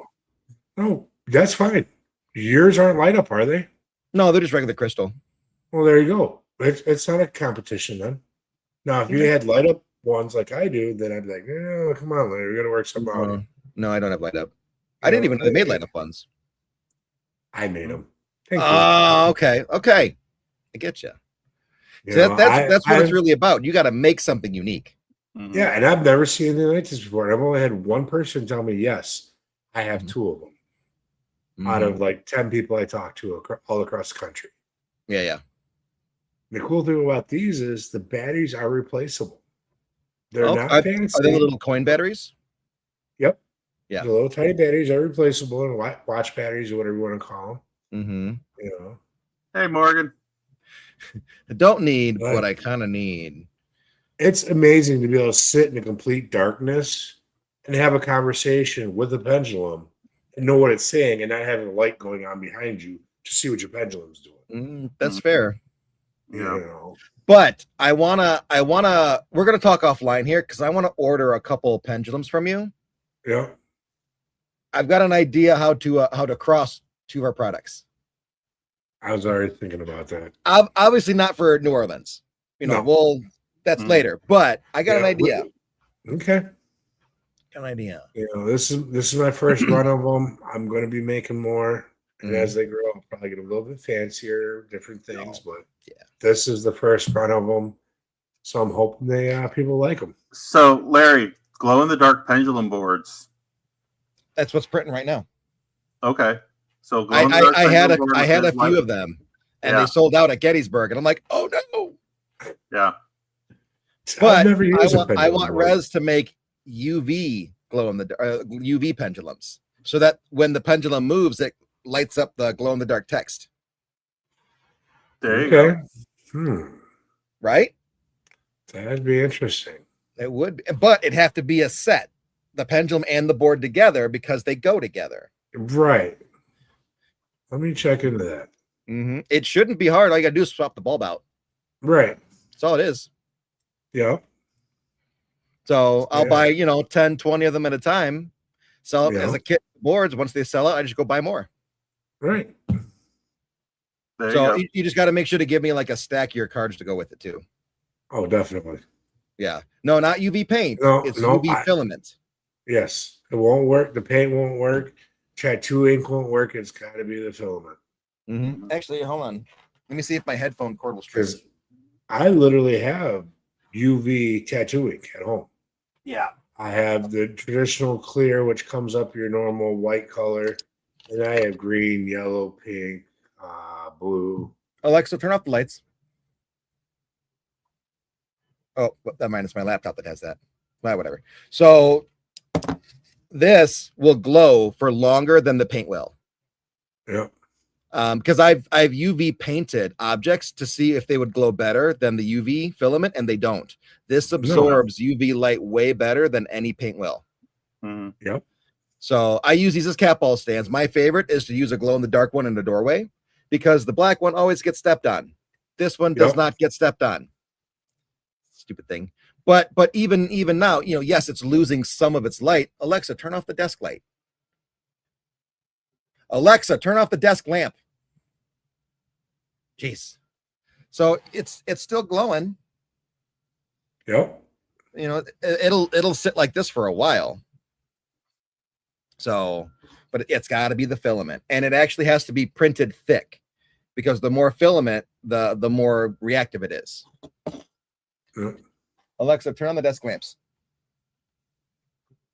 No, that's fine. Yours aren't light up, are they? No, they're just regular crystal. Well, there you go. It's not a competition then. Now, if you had light up ones like I do, then I'd be like, oh, come on, Larry, we got to work something out. No, I don't have light up. I didn't even know they made light up ones. I made them. Thank you. Okay. I get you. So that's what it's really about. You got to make something unique. Yeah, and I've never seen anything like this before. I've only had one person tell me, yes, I have 2 of them out of like 10 people I talk to all across the country. Yeah. The cool thing about these is the batteries are replaceable. They're not fancy. Are they little coin batteries? Yep. Yeah. The little tiny batteries are replaceable, and watch batteries or whatever you want to call them. Hey, Morgan. I don't need what I kind of need. It's amazing to be able to sit in a complete darkness and have a conversation with a pendulum and know what it's saying, and not having a light going on behind you to see what your pendulum's doing. That's fair. But we're gonna talk offline here because I want to order a couple pendulums from you. Yeah. I've got an idea how to cross 2 of our products. I was already thinking about that. Obviously not for New Orleans. That's later, but I got an idea. Okay. Got an idea. This is my first run of them. I'm going to be making more. And as they grow, I'll probably get a little bit fancier, different things. But this is the first run of them, so I'm hoping people like them. So, Larry, glow-in-the-dark pendulum boards. That's what's printing right now. Okay, so I had a few of them, and they sold out at Gettysburg, and I'm like, oh no. Yeah, but I want Rez to make UV UV pendulums, so that when the pendulum moves, it lights up the glow-in-the-dark text. There you go. Hmm. Right? That'd be interesting. It would, but it'd have to be a set, the pendulum and the board together, because they go together. Right. Let me check into that. It shouldn't be hard. All you gotta do is swap the bulb out. Right. That's all it is. Yeah. So I'll buy, 10, 20 of them at a time, sell them Yeah. as a kit boards. Once they sell out, I just go buy more. Right. There So you go. you just got to make sure to give me like a stack of your cards to go with it too. Oh, definitely. Yeah. No, not UV paint. No, it's no, UV filament. Yes. It won't work. The paint won't work. Tattoo ink won't work. It's got to be the filament. Actually, hold on. Let me see if my headphone cord will strip. Because I literally have UV tattoo ink at home. Yeah. I have the traditional clear, which comes up your normal white color. And I have green, yellow, pink, blue. Alexa, turn off the lights. Oh, that minus my laptop that has that. Well, whatever. So this will glow for longer than the paint will. Yep. Because I've UV painted objects to see if they would glow better than the UV filament, and they don't. This absorbs UV light way better than any paint will. Yep. So I use these as cat ball stands. My favorite is to use a glow in the dark one in the doorway, because the black one always gets stepped on. This one does not get stepped on. Stupid thing. But even now, yes, it's losing some of its light. Alexa, turn off the desk light. Alexa, turn off the desk lamp. Jeez. So it's still glowing. Yep. It'll sit like this for a while. So, but it's got to be the filament, and it actually has to be printed thick, because the more filament, the more reactive it is. Yep. Alexa, turn on the desk lamps.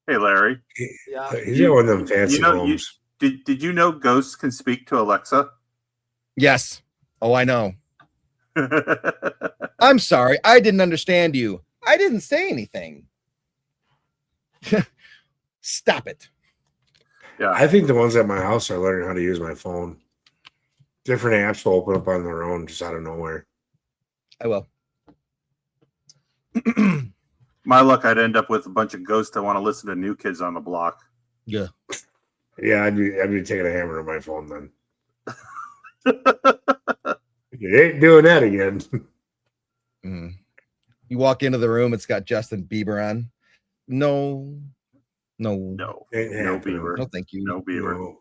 Hey, Larry. Yeah. He's got one of them fancy homes. Did you know ghosts can speak to Alexa? Yes. Oh, I know. I'm sorry. I didn't understand you. I didn't say anything. Stop it. Yeah. I think the ones at my house are learning how to use my phone. Different apps will open up on their own just out of nowhere. I will. My luck, I'd end up with a bunch of ghosts that want to listen to New Kids on the Block. Yeah. Yeah, I'd be taking a hammer to my phone then. You ain't doing that again. You walk into the room, it's got Justin Bieber on. No, Bieber. No, thank you. No Bieber.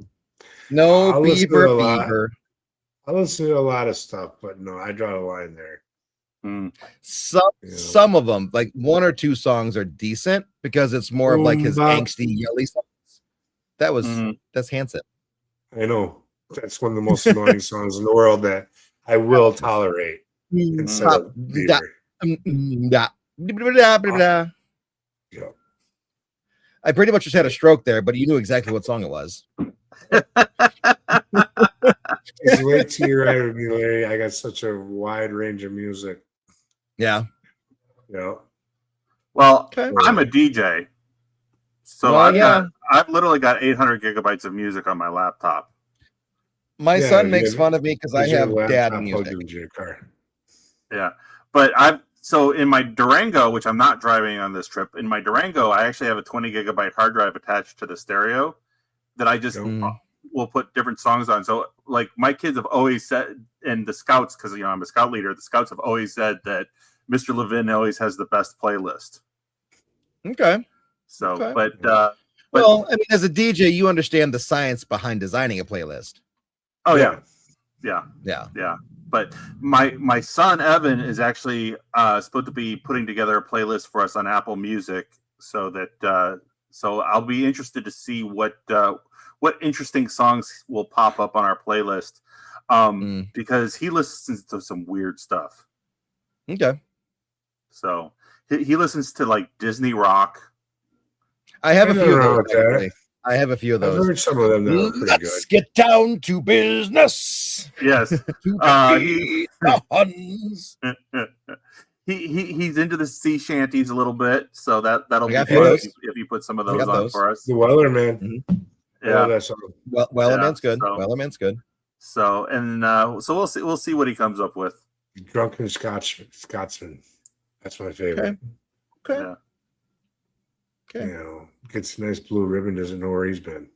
No I'll listen to a lot. Bieber. I listen to a lot of stuff, but no, I draw a line there. Some of them, like one or two songs, are decent because it's more of like his angsty, yelly songs. That's Hanson. I know. That's one of the most annoying songs in the world that I will tolerate instead of Bieber. Yeah. I pretty much just had a stroke there, but you knew exactly what song it was. Just wait till you're right with me, Larry. I got such a wide range of music. Yeah. Yeah. Well, Okay. I'm a DJ. So I've literally got 800 gigabytes of music on my laptop. My son makes fun of me because I have dad music. Into your car. Yeah. But so in my Durango, which I'm not driving on this trip, in my Durango, I actually have a 20 gigabyte hard drive attached to the stereo that I just will put different songs on. So like my kids have always said, and the scouts, because I'm a scout leader, the scouts have always said that Mr. Levin always has the best playlist. Okay. So, okay. But well, I mean, as a DJ, you understand the science behind designing a playlist. Oh yeah. But my son Evan is actually supposed to be putting together a playlist for us on Apple Music, so that so I'll be interested to see what interesting songs will pop up on our playlist, because he listens to some weird stuff. Okay. So he listens to like Disney rock. I have a few of those. I have a few of those. I've heard some of them that are pretty Let's get down to business. Yes. He's into the sea shanties a little bit, so that'll be fun if you put some of those on for us. The Wellerman. Mm-hmm. Yeah. Wellerman's good. Wellerman's good. So so we'll see what he comes up with. Drunken Scotsman. That's my favorite. Okay. Yeah. Okay. You know, gets a nice blue ribbon, doesn't know where he's been.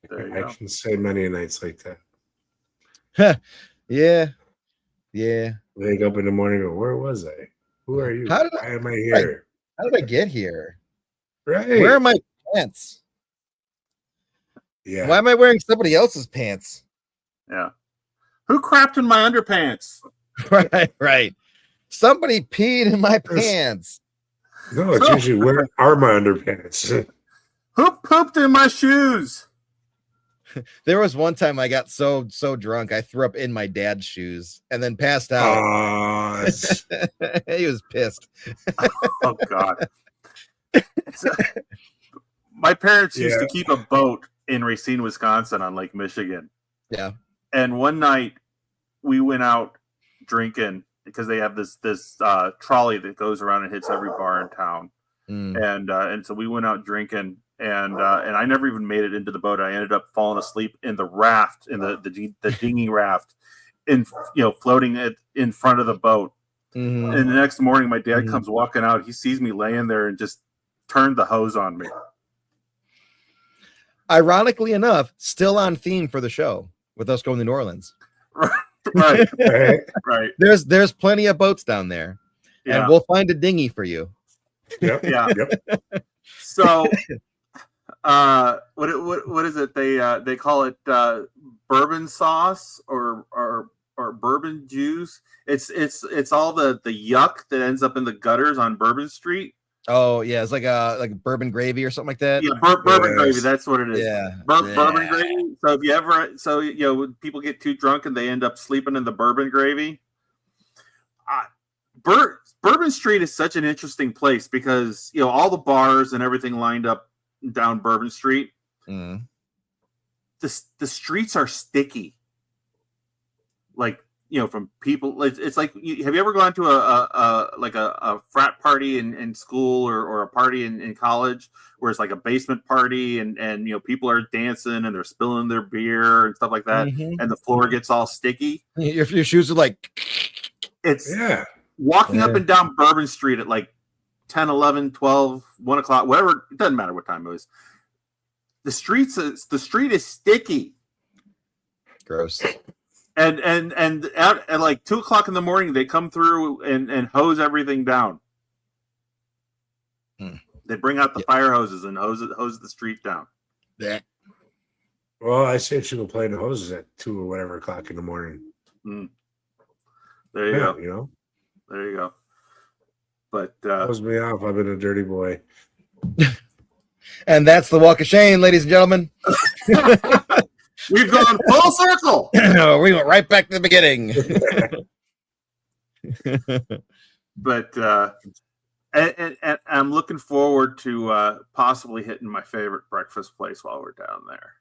There you I go. can say many nights like that. Yeah. Yeah. Wake up in the morning and go, where was I? Who are you? How did Why am I here? How did I get here? Right. Where are my pants? Yeah. Why am I wearing somebody else's pants? Yeah. Who crapped in my underpants? Right. Somebody peed in my pants. No, it's usually where are my underpants? Who pooped in my shoes? There was one time I got so drunk I threw up in my dad's shoes and then passed out. He was pissed. Oh God. My parents used to keep a boat in Racine, Wisconsin on Lake Michigan. Yeah. And one night we went out drinking because they have this trolley that goes around and hits every bar in town. And so we went out drinking and I never even made it into the boat. I ended up falling asleep in the raft, in the dinghy raft, floating it in front of the boat. Mm-hmm. And the next morning my dad comes walking out. He sees me laying there and just turned the hose on me. Ironically enough, still on theme for the show with us going to New Orleans. Right. There's plenty of boats down there, and we'll find a dinghy for you. Yep. So, what is it? They call it bourbon sauce or bourbon juice. It's all the yuck that ends up in the gutters on Bourbon Street. Oh yeah, it's like bourbon gravy or something like that. Yeah, bourbon gravy. That's what it is. Yeah, bourbon gravy. So if you ever, when people get too drunk and they end up sleeping in the bourbon gravy. Bourbon Street is such an interesting place because all the bars and everything lined up down Bourbon Street. Mm. The streets are sticky. Like from people, it's like have you ever gone to a frat party in school or a party in college where it's like a basement party and people are dancing and they're spilling their beer and stuff like that, and the floor gets all sticky. Your shoes are like it's walking up and down Bourbon Street at like 10, 11, 12, 1 o'clock, whatever. It doesn't matter what time it was. The street is sticky. Gross. And at like 2 o'clock in the morning, they come through and hose everything down. They bring out the fire hoses and hose the street down. Yeah. Well, I say she will play the hoses at 2 or whatever o'clock in the morning. There you go. There you go. But hose me off. I've been a dirty boy. And that's the walk of shame, ladies and gentlemen. We've gone full circle. We went right back to the beginning. But and I'm looking forward to possibly hitting my favorite breakfast place while we're down there.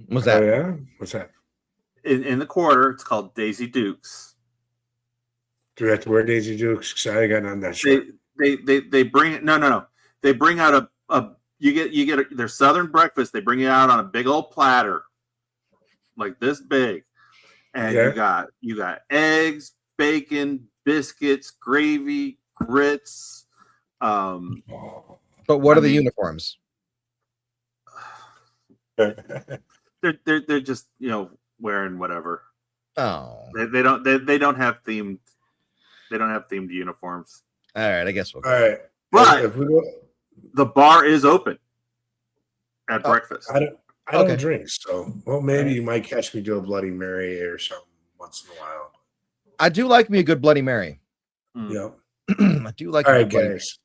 What's that? Oh, yeah? What's that? In the quarter, it's called Daisy Dukes. Do we have to wear Daisy Dukes? Because I got on that shirt. They bring it. No. They bring out you get their Southern breakfast. They bring it out on a big old platter, like this big, and you got eggs, bacon, biscuits, gravy, grits. But what are the uniforms? They're just wearing whatever. Oh, they don't have themed. They don't have themed uniforms. All right, I guess we'll go. All right, but if we go, the bar is open at breakfast. I don't drink, so maybe you might catch me do a Bloody Mary or something once in a while. I do like me a good Bloody Mary. Yeah, I do like. All right, guys.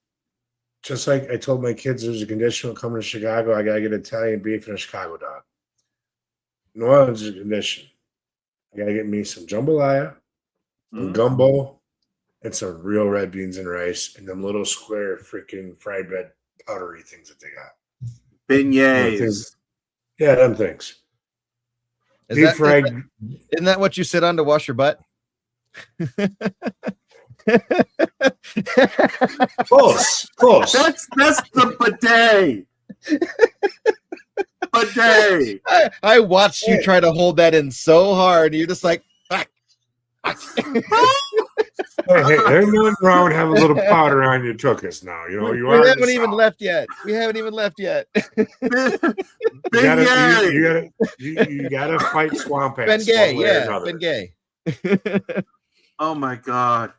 Just like I told my kids, there's a condition coming to Chicago. I gotta get Italian beef and a Chicago dog. New Orleans is a condition. I gotta get me some jambalaya, some gumbo, and some real red beans and rice, and them little square freaking fried bread powdery things that they got. Beignets. Yeah, them things. Deep fried. Isn't that what you sit on to wash your butt? Close. That's the bidet. Bidet. I watched you try to hold that in so hard. You're just like, fuck. Hey, there's nothing wrong with having a little powder on your tuchus now. You know, We haven't even left yet. We haven't even left yet. You gotta fight swamp Ben ass Gay, one way or yeah, another. Ben Gay. Oh my god.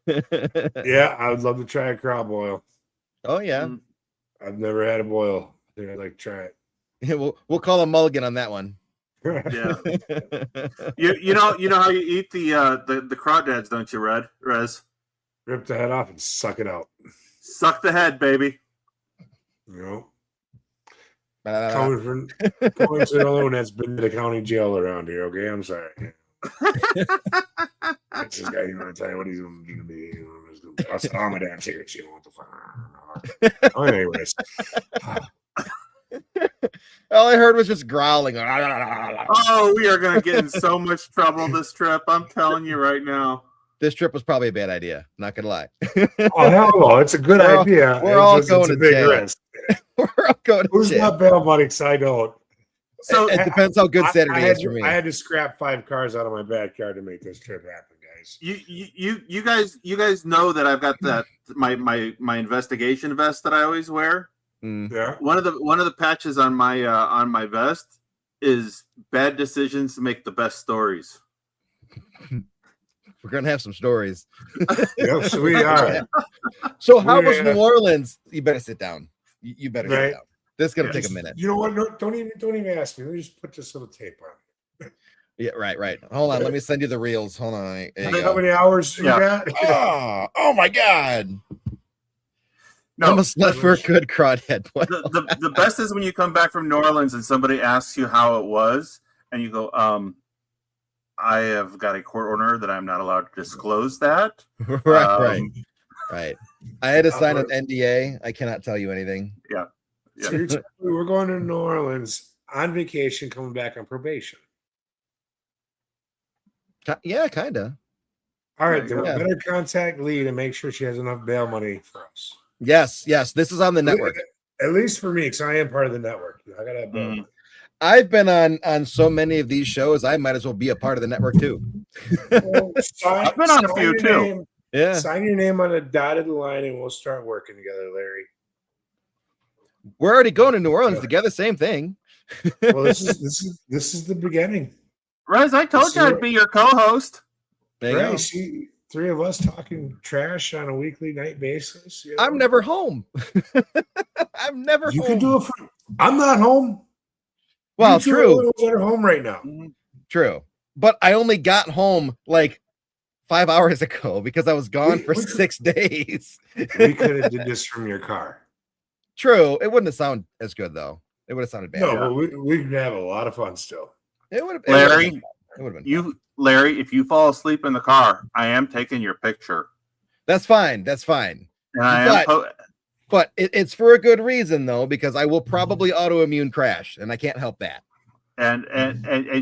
Yeah, I would love to try a crab boil. Oh yeah. Mm. I've never had a boil. I think I'd like to try it. We'll call a mulligan on that one. Yeah. You know how you eat the crawdads, don't you, Rez? Rip the head off and suck it out. Suck the head, baby. You know, coming to the only one that's been to the county jail around here. Okay, I'm sorry. That's this guy. You want to tell you what he's going to be? I'm a damn cigarette. You want the fuck? Oh, anyways. All I heard was just growling. Oh, we are going to get in so much trouble this trip. I'm telling you right now. This trip was probably a bad idea. Not gonna lie. Oh hell no! It's a good idea. We're all it's going a to big jail. risk. We're all going to Who's jail. not bail money? Because I don't. So it depends how good Saturday is for me. I had to scrap 5 cars out of my backyard to make this trip happen, guys. you guys know that I've got that my investigation vest that I always wear. Yeah. One of the patches on my vest is bad decisions make the best stories. We're gonna have some stories. Yes, we are. So how was New Orleans? You better sit down. You better sit down. This is gonna take a minute. You know what? No, don't even ask me. Let me just put this little tape on. Yeah, right. Hold on. Let me send you the reels. Hold on. How many hours you got? Oh my god. No, I must left for a good crawdad. The best is when you come back from New Orleans and somebody asks you how it was, and you go, I have got a court order that I'm not allowed to disclose that. Right. I had to sign an NDA. I cannot tell you anything. Yeah. So you're telling me we're going to New Orleans on vacation, coming back on probation. Yeah, kind of. All right, then we better contact Lee to make sure she has enough bail money for us. Yes. This is on the network. At least for me, because I am part of the network. I gotta have bail money. I've been on so many of these shows, I might as well be a part of the network too. Well, I've been on a few too. Yeah. Sign your name on a dotted line and we'll start working together, Larry. We're already going to New Orleans together, same thing. Well, this is the beginning. Rez, I told you I'd be your co-host. Right, see, 3 of us talking trash on a weekly night basis. You know? I'm never home. I'm never You home. can do it. I'm not home. Well, you true. Are home right now. True. But I only got home like 5 hours ago because I was gone for 6 days. We could have did this from your car. True. It wouldn't have sounded as good though. It would have sounded bad. No, but we could have a lot of fun still. It would have. Larry, been Larry, if you fall asleep in the car, I am taking your picture. That's fine. And but it's for a good reason though, because I will probably autoimmune crash, and I can't help that. And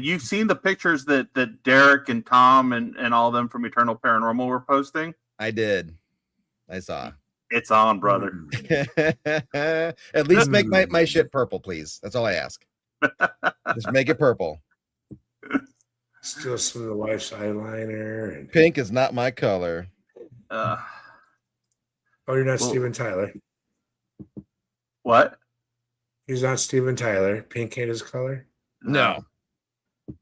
you've seen the pictures that Derek and Tom and all of them from Eternal Paranormal were posting? I did. I saw. It's on, brother. At least make my shit purple, please. That's all I ask. Just make it purple. Still some of the wife's eyeliner. And Pink is not my color. Oh, you're not Steven Tyler. What? He's not Steven Tyler. Pink ain't his color. No.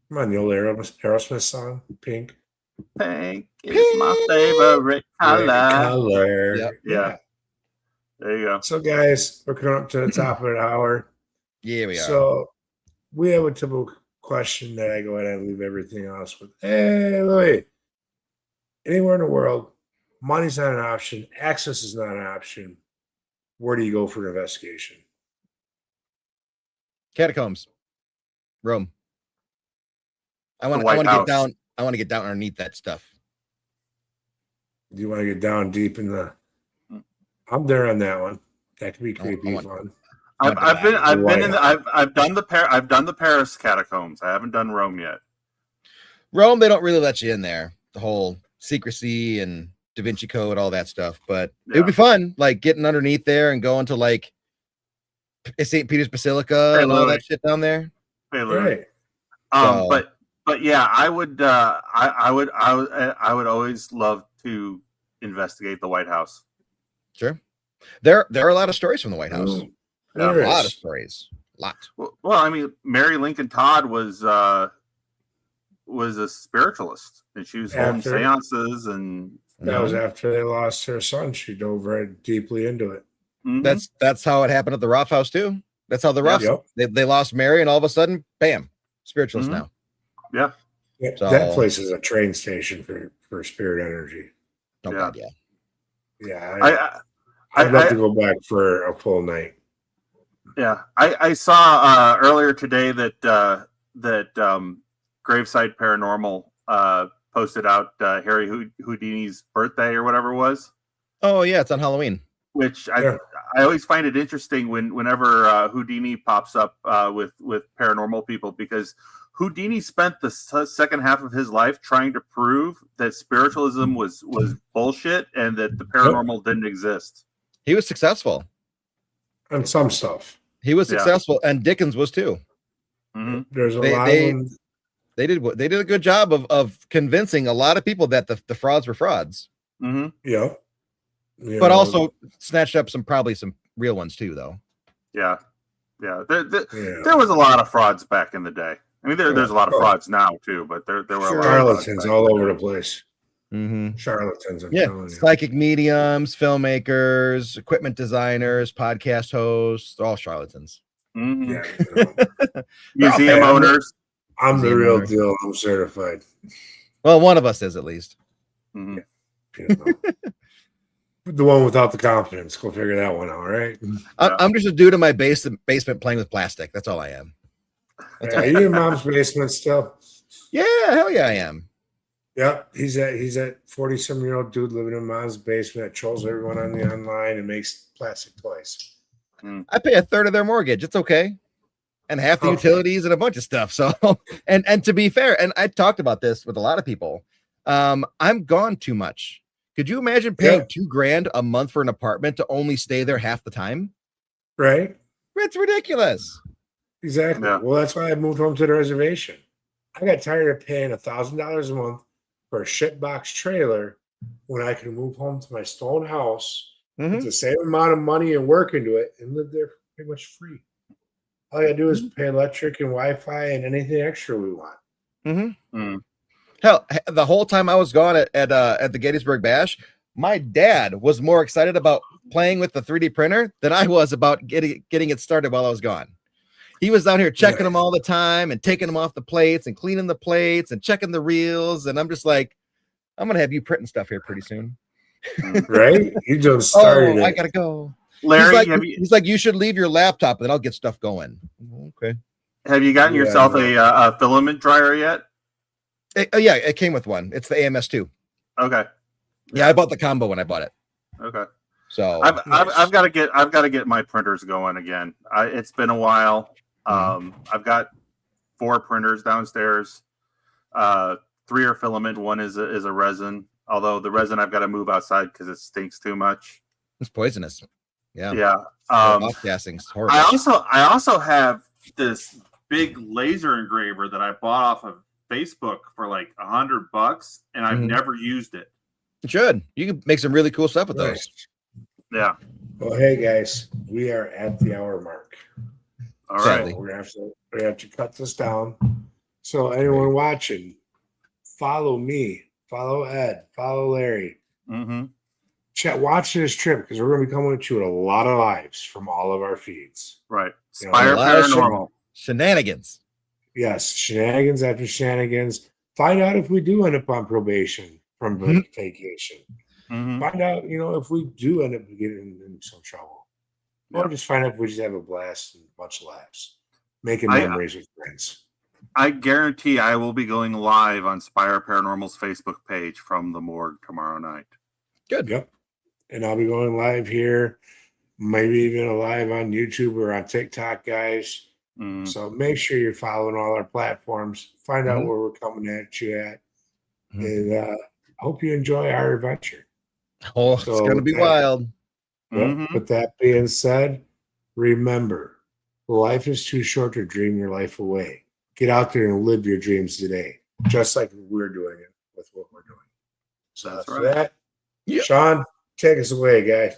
Come on, the old Aerosmith song, Pink. Pink is my favorite color. Yep. Yeah. There you go. So, guys, we're coming up to the top of an hour. Yeah, we are. So, we have a typical question that I go ahead and leave everything else with. Hey, Louis. Anywhere in the world, money's not an option. Access is not an option. Where do you go for an investigation? Catacombs. Rome. I want to get down. I want to get down underneath that stuff. Do you want to get down deep in the? I'm there on that one. That could be creepy fun. I've done the Paris catacombs. I haven't done Rome yet. Rome, they don't really let you in there. The whole secrecy and Da Vinci Code, all that stuff. But it would be fun, like getting underneath there and going to like St. Peter's Basilica and all that shit down there. Right. But yeah, I would always love to investigate the White House. Sure. There are a lot of stories from the White House. There A lot of is. stories. A lot. Well, I mean, Mary Lincoln Todd was a spiritualist, and she was holding After- seances, and That was after they lost their son. She dove right deeply into it. Mhm. That's how it happened at the Roth House too. That's how the Roths they lost Mary, and all of a sudden, bam, spiritualist Mhm. now. Yeah. Yeah, So- that place is a train station for spirit energy. Oh Yeah. God, yeah. Yeah, I I'd love to go back for a full night. Yeah, I saw earlier today that Graveside Paranormal posted out Harry Houdini's birthday or whatever it was, Oh yeah, it's on Halloween. which Yeah. I always find it interesting whenever Houdini pops up with paranormal people, because Houdini spent the second half of his life trying to prove that spiritualism was bullshit and that the paranormal didn't exist. He was successful. And some stuff. He was Yeah. successful, and Dickens was too. Mm-hmm. There's a They- lot they- of them. They did a good job of convincing a lot of people that the frauds were frauds, Mm-hmm. Yeah. You but know, also snatched up probably some real ones too, though. Yeah. yeah. There was a lot of frauds back in the day. I mean, there's a lot of Oh. frauds now too, but there were a lot of frauds Charlatans back all in the over day. the place. Mm-hmm. Charlatans, I'm Yeah, telling you. psychic mediums, filmmakers, equipment designers, podcast hosts, they're all charlatans. Mhm. Yeah, you know. Museum Okay, owners. I'm the Museum real owner. deal. I'm certified. Well, one of us is at least. Mhm. You know. The one without the confidence. Go figure that one out, right? Yeah. I'm just a dude in my basement playing with plastic. That's all I am. Are you in mom's basement still? Yeah, hell yeah, I am. Yep. He's that 40-some-year-old dude living in mom's basement that trolls everyone on the online and makes plastic toys. I pay a third of their mortgage. It's okay. And half the Okay. utilities and a bunch of stuff. So, and to be fair, and I talked about this with a lot of people. I'm gone too much. Could you imagine paying $2,000 a month for an apartment to only stay there half the time? Right? It's ridiculous. Exactly. Yeah. Well, that's why I moved home to the reservation. I got tired of paying $1,000 a month for a shitbox trailer when I could move home to my stone house Mhm. with the same amount of money and work into it and live there pretty much free. All I gotta do is pay electric and Wi-Fi and anything extra we want. Mm. Hell, the whole time I was gone at the Gettysburg Bash, my dad was more excited about playing with the 3D printer than I was about getting it started while I was gone. He was down here checking them all the time and taking them off the plates and cleaning the plates and checking the reels. And I'm just like, I'm gonna have you printing stuff here pretty soon. Right? You just started Oh, I it. gotta go. Larry, He's like, you should leave your laptop and then I'll get stuff going. Okay. have you gotten Yeah, yourself no. a filament dryer yet? Yeah, it came with one. It's the AMS2. Okay. Yeah, I bought the combo when I bought it. Okay. So I've got to get my printers going again. It's been a while. I've got 4 printers downstairs. 3 are filament. 1 is a resin. Although the resin I've got to move outside because it stinks too much. it's poisonous. Yeah. Yeah. Off gassing. It's horrible. I also have this big laser engraver that I bought off of Facebook for like $100, and I've Mhm. never used it. You should. You can make some really cool stuff with those. Nice. Yeah. Well, hey guys, we are at the hour mark. All So right. Sadly. we're gonna have to cut this down. So anyone watching, follow me, follow Ed, follow Larry. Mm-hmm. Watch this trip because we're gonna be coming at you with a lot of lives from all of our feeds. Right. Yeah, Spire a lot of Paranormal. Shenanigans. Yes, shenanigans after shenanigans. Find out if we do end up on probation from vacation. Mm-hmm. Find out, if we do end up getting in some trouble. Or just find out if we just have a blast and a bunch of laughs. Making memories with friends. I guarantee I will be going live on Spire Paranormal's Facebook page from the morgue tomorrow night. Good. Yep. And I'll be going live here, maybe even a live on YouTube or on TikTok, guys. Mm. So make sure you're following all our platforms. Find out Mhm. where we're coming at you at. Mhm. And hope you enjoy our adventure. Oh, it's So gonna be that- wild. Well, Mhm. with that being said, remember, life is too short to dream your life away. Get out there and live your dreams today, just like we're doing it with what we're doing. That's For right. that, Yeah. Sean, take us away, guy.